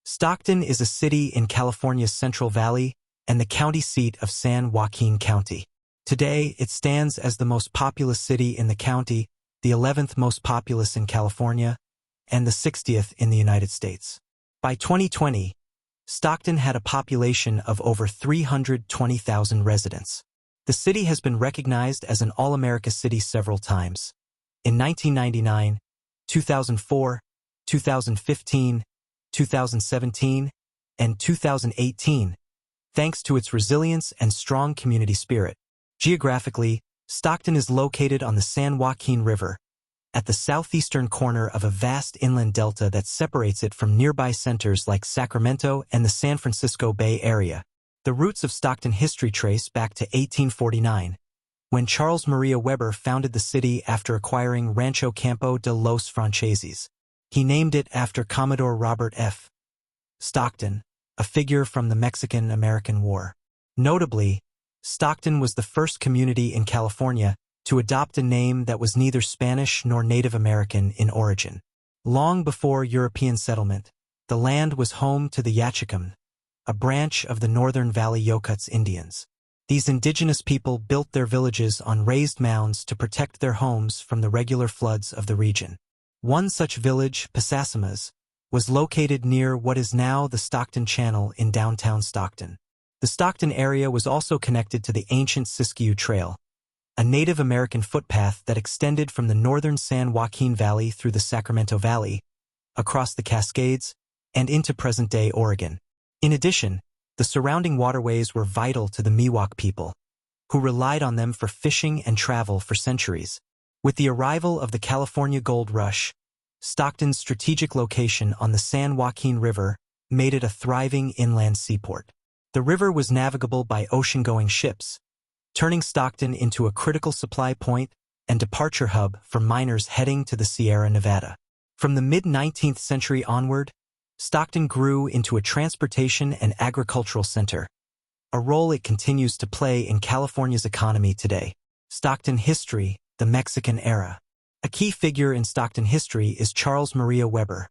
Stockton is a city in California's Central Valley and the county seat of San Joaquin County. Today, it stands as the most populous city in the county, the 11th most populous in California, and the 60th in the United States. By 2020, Stockton had a population of over 320,000 residents. The city has been recognized as an All-America city several times. In 1999, 2004, 2015, 2017, and 2018, thanks to its resilience and strong community spirit. Geographically, Stockton is located on the San Joaquin River, at the southeastern corner of a vast inland delta that separates it from nearby centers like Sacramento and the San Francisco Bay Area. The roots of Stockton history trace back to 1849, when Charles Maria Weber founded the city after acquiring Rancho Campo de los Franceses. He named it after Commodore Robert F. Stockton, a figure from the Mexican-American War. Notably, Stockton was the first community in California to adopt a name that was neither Spanish nor Native American in origin. Long before European settlement, the land was home to the Yachicam, a branch of the Northern Valley Yokuts Indians. These indigenous people built their villages on raised mounds to protect their homes from the regular floods of the region. One such village, Pasasimas, was located near what is now the Stockton Channel in downtown Stockton. The Stockton area was also connected to the ancient Siskiyou Trail, a Native American footpath that extended from the northern San Joaquin Valley through the Sacramento Valley, across the Cascades, and into present-day Oregon. In addition, the surrounding waterways were vital to the Miwok people, who relied on them for fishing and travel for centuries. With the arrival of the California Gold Rush, Stockton's strategic location on the San Joaquin River made it a thriving inland seaport. The river was navigable by ocean-going ships, turning Stockton into a critical supply point and departure hub for miners heading to the Sierra Nevada. From the mid-19th century onward, Stockton grew into a transportation and agricultural center, a role it continues to play in California's economy today. Stockton history, the Mexican era. A key figure in Stockton history is Charles Maria Weber,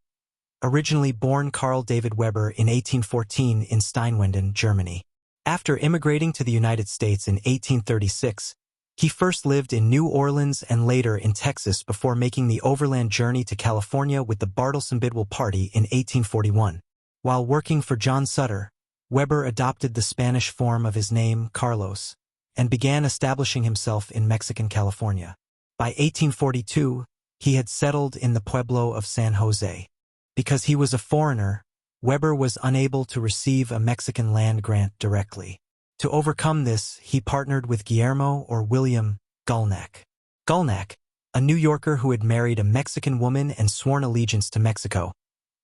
originally born Carl David Weber in 1814 in Steinwenden, Germany. After immigrating to the United States in 1836, he first lived in New Orleans and later in Texas before making the overland journey to California with the Bartleson Bidwell Party in 1841. While working for John Sutter, Weber adopted the Spanish form of his name, Carlos, and began establishing himself in Mexican California. By 1842, he had settled in the pueblo of San Jose. Because he was a foreigner, Weber was unable to receive a Mexican land grant directly. To overcome this, he partnered with Guillermo or William Gulnack. Gulnack, a New Yorker who had married a Mexican woman and sworn allegiance to Mexico,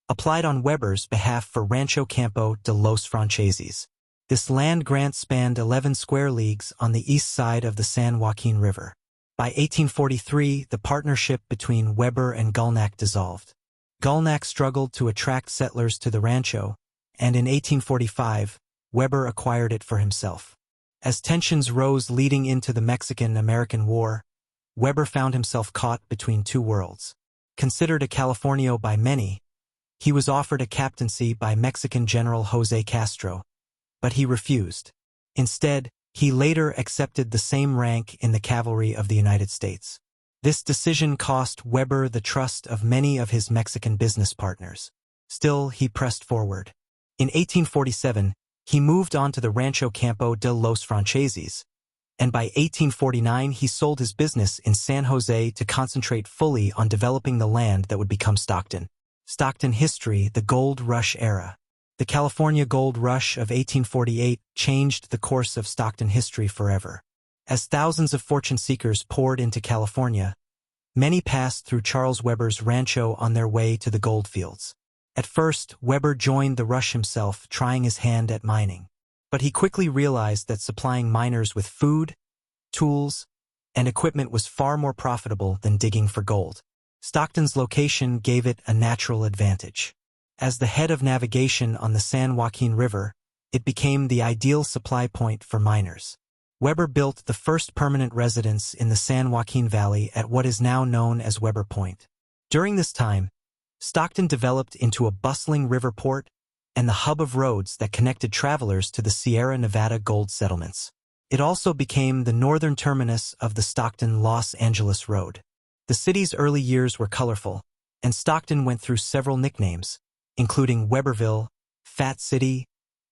applied on Weber's behalf for Rancho Campo de los Franceses. This land grant spanned 11 square leagues on the east side of the San Joaquin River. By 1843, the partnership between Weber and Gulnack dissolved. Gulnack struggled to attract settlers to the rancho, and in 1845, Weber acquired it for himself. As tensions rose leading into the Mexican-American War, Weber found himself caught between two worlds. Considered a Californio by many, he was offered a captaincy by Mexican General Jose Castro, but he refused. Instead, he later accepted the same rank in the cavalry of the United States. This decision cost Weber the trust of many of his Mexican business partners. Still, he pressed forward. In 1847, he moved on to the Rancho Campo de los Franceses, and by 1849 he sold his business in San Jose to concentrate fully on developing the land that would become Stockton. Stockton history, the Gold Rush era. The California Gold Rush of 1848 changed the course of Stockton history forever. As thousands of fortune seekers poured into California, many passed through Charles Weber's rancho on their way to the gold fields. At first, Weber joined the rush himself, trying his hand at mining. But he quickly realized that supplying miners with food, tools, and equipment was far more profitable than digging for gold. Stockton's location gave it a natural advantage. As the head of navigation on the San Joaquin River, it became the ideal supply point for miners. Weber built the first permanent residence in the San Joaquin Valley at what is now known as Weber Point. During this time, Stockton developed into a bustling river port, and the hub of roads that connected travelers to the Sierra Nevada gold settlements. It also became the northern terminus of the Stockton-Los Angeles Road. The city's early years were colorful, and Stockton went through several nicknames, including Weberville, Fat City,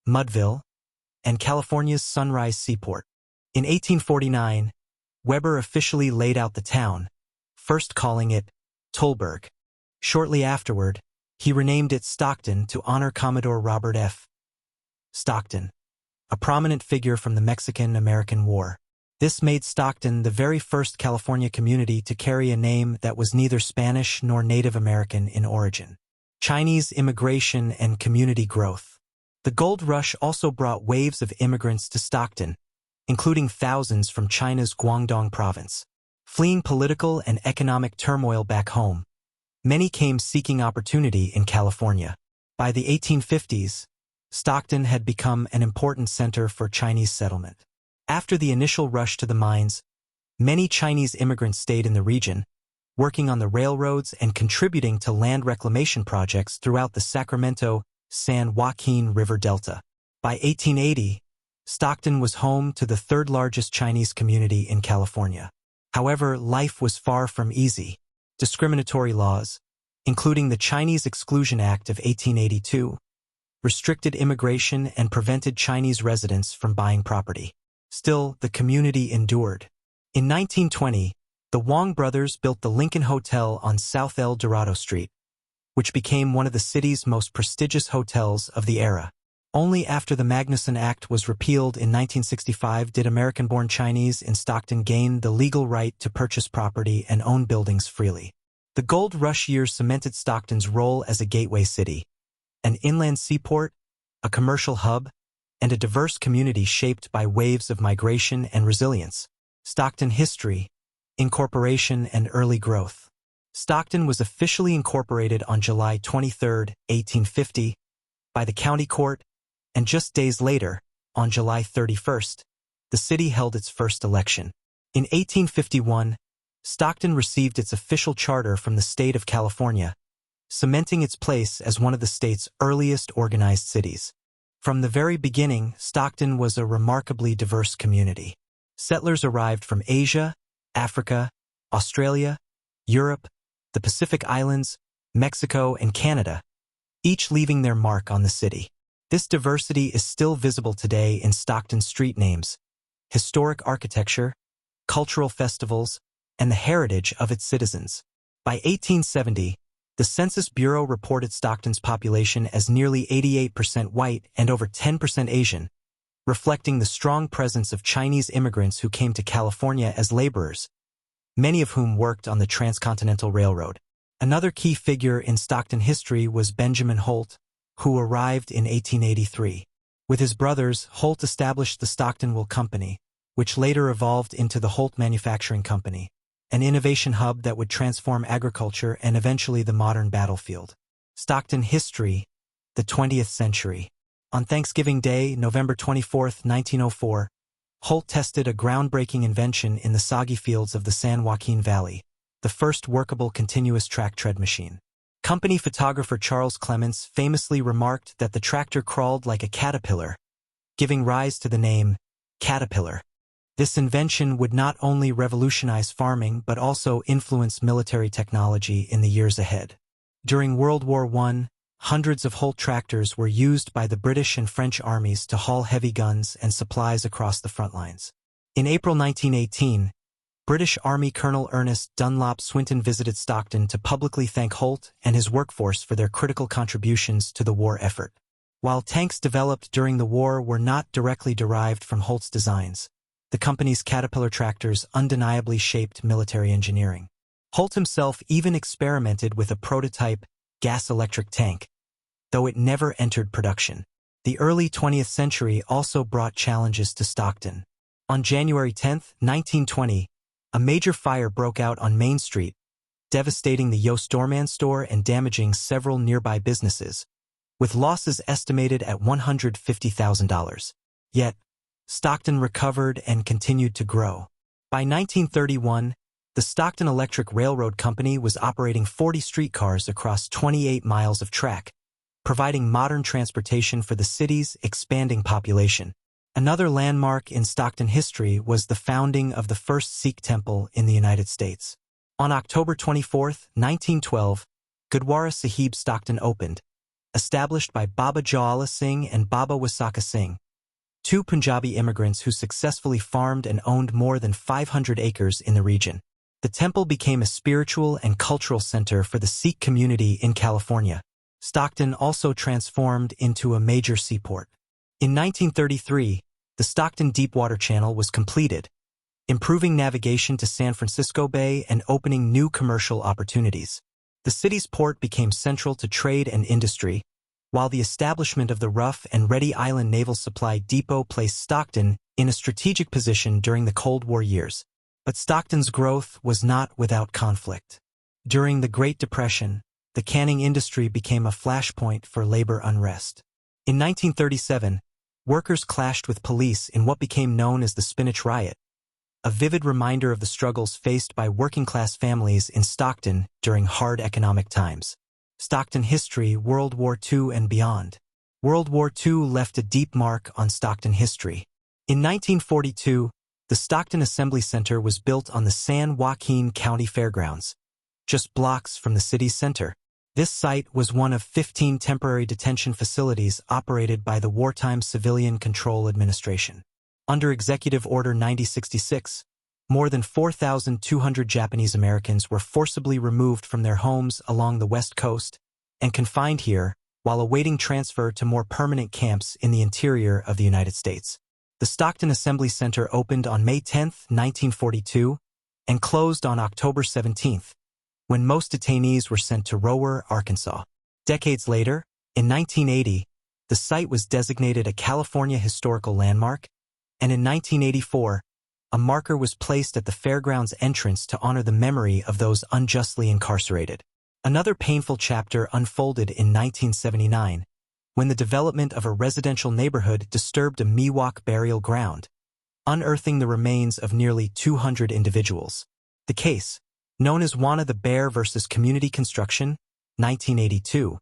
Mudville, and California's Sunrise Seaport. In 1849, Weber officially laid out the town, first calling it Tolberg. Shortly afterward, he renamed it Stockton to honor Commodore Robert F. Stockton, a prominent figure from the Mexican-American War. This made Stockton the very first California community to carry a name that was neither Spanish nor Native American in origin. Chinese immigration and community growth. The gold rush also brought waves of immigrants to Stockton, including thousands from China's Guangdong province. Fleeing political and economic turmoil back home, many came seeking opportunity in California. By the 1850s, Stockton had become an important center for Chinese settlement. After the initial rush to the mines, many Chinese immigrants stayed in the region, working on the railroads and contributing to land reclamation projects throughout the Sacramento-San Joaquin River Delta. By 1880, Stockton was home to the third-largest Chinese community in California. However, life was far from easy. Discriminatory laws, including the Chinese Exclusion Act of 1882, restricted immigration and prevented Chinese residents from buying property. Still, the community endured. In 1920, the Wong brothers built the Lincoln Hotel on South El Dorado Street, which became one of the city's most prestigious hotels of the era. Only after the Magnuson Act was repealed in 1965 did American-born Chinese in Stockton gain the legal right to purchase property and own buildings freely. The gold rush years cemented Stockton's role as a gateway city, an inland seaport, a commercial hub, and a diverse community shaped by waves of migration and resilience. Stockton history, incorporation, and early growth. Stockton was officially incorporated on July 23, 1850, by the county court, and just days later, on July 31st, the city held its first election. In 1851, Stockton received its official charter from the state of California, cementing its place as one of the state's earliest organized cities. From the very beginning, Stockton was a remarkably diverse community. Settlers arrived from Asia, Africa, Australia, Europe, the Pacific Islands, Mexico, and Canada, each leaving their mark on the city. This diversity is still visible today in Stockton street names, historic architecture, cultural festivals, and the heritage of its citizens. By 1870, the Census Bureau reported Stockton's population as nearly 88% white and over 10% Asian, reflecting the strong presence of Chinese immigrants who came to California as laborers, many of whom worked on the Transcontinental Railroad. Another key figure in Stockton history was Benjamin Holt, who arrived in 1883. With his brothers, Holt established the Stockton Wool Company, which later evolved into the Holt Manufacturing Company, an innovation hub that would transform agriculture and eventually the modern battlefield. Stockton history, the 20th century. On Thanksgiving Day, November 24, 1904, Holt tested a groundbreaking invention in the soggy fields of the San Joaquin Valley, the first workable continuous track tread machine. Company photographer Charles Clements famously remarked that the tractor crawled like a caterpillar, giving rise to the name Caterpillar. This invention would not only revolutionize farming but also influence military technology in the years ahead. During World War I, hundreds of Holt tractors were used by the British and French armies to haul heavy guns and supplies across the front lines. In April 1918, British Army Colonel Ernest Dunlop Swinton visited Stockton to publicly thank Holt and his workforce for their critical contributions to the war effort. While tanks developed during the war were not directly derived from Holt's designs, the company's Caterpillar tractors undeniably shaped military engineering. Holt himself even experimented with a prototype gas-electric tank, though it never entered production. The early 20th century also brought challenges to Stockton. On January 10, 1920, a major fire broke out on Main Street, devastating the Yost Doorman store and damaging several nearby businesses, with losses estimated at $150,000. Yet, Stockton recovered and continued to grow. By 1931, the Stockton Electric Railroad Company was operating 40 streetcars across 28 miles of track, providing modern transportation for the city's expanding population. Another landmark in Stockton history was the founding of the first Sikh temple in the United States. On October 24, 1912, Gurdwara Sahib Stockton opened, established by Baba Jawala Singh and Baba Wasaka Singh, two Punjabi immigrants who successfully farmed and owned more than 500 acres in the region. The temple became a spiritual and cultural center for the Sikh community in California. Stockton also transformed into a major seaport. In 1933, the Stockton Deepwater Channel was completed, improving navigation to San Francisco Bay and opening new commercial opportunities. The city's port became central to trade and industry, while the establishment of the Rough and Ready Island Naval Supply Depot placed Stockton in a strategic position during the Cold War years. But Stockton's growth was not without conflict. During the Great Depression, the canning industry became a flashpoint for labor unrest. In 1937, workers clashed with police in what became known as the Spinach Riot, a vivid reminder of the struggles faced by working-class families in Stockton during hard economic times. Stockton history, World War II and beyond. World War II left a deep mark on Stockton history. In 1942, the Stockton Assembly Center was built on the San Joaquin County Fairgrounds, just blocks from the city's center. This site was one of 15 temporary detention facilities operated by the Wartime Civilian Control Administration. Under Executive Order 9066, more than 4,200 Japanese Americans were forcibly removed from their homes along the West Coast and confined here while awaiting transfer to more permanent camps in the interior of the United States. The Stockton Assembly Center opened on May 10, 1942, and closed on October 17, when most detainees were sent to Rower, Arkansas. Decades later, in 1980, the site was designated a California Historical Landmark, and in 1984, a marker was placed at the fairgrounds entrance to honor the memory of those unjustly incarcerated. Another painful chapter unfolded in 1979, when the development of a residential neighborhood disturbed a Miwok burial ground, unearthing the remains of nearly 200 individuals. The case, known as Wana the Bear versus Community Construction, 1982,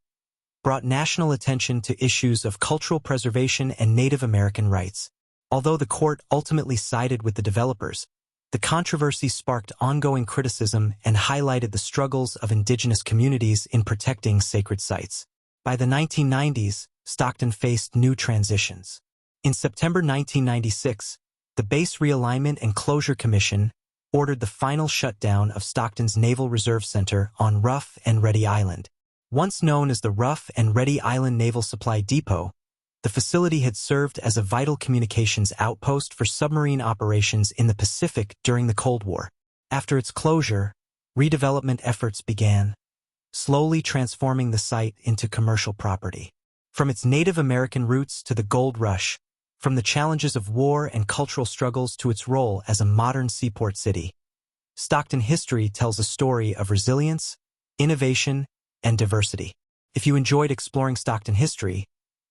brought national attention to issues of cultural preservation and Native American rights. Although the court ultimately sided with the developers, the controversy sparked ongoing criticism and highlighted the struggles of indigenous communities in protecting sacred sites. By the 1990s, Stockton faced new transitions. In September 1996, the Base Realignment and Closure Commission ordered the final shutdown of Stockton's Naval Reserve Center on Rough and Ready Island. Once known as the Rough and Ready Island Naval Supply Depot, the facility had served as a vital communications outpost for submarine operations in the Pacific during the Cold War. After its closure, redevelopment efforts began, slowly transforming the site into commercial property. From its Native American roots to the gold rush, from the challenges of war and cultural struggles to its role as a modern seaport city, Stockton history tells a story of resilience, innovation, and diversity. If you enjoyed exploring Stockton history,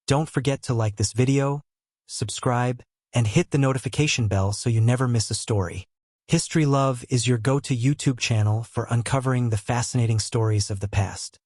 don't forget to like this video, subscribe, and hit the notification bell so you never miss a story. History Love is your go-to YouTube channel for uncovering the fascinating stories of the past.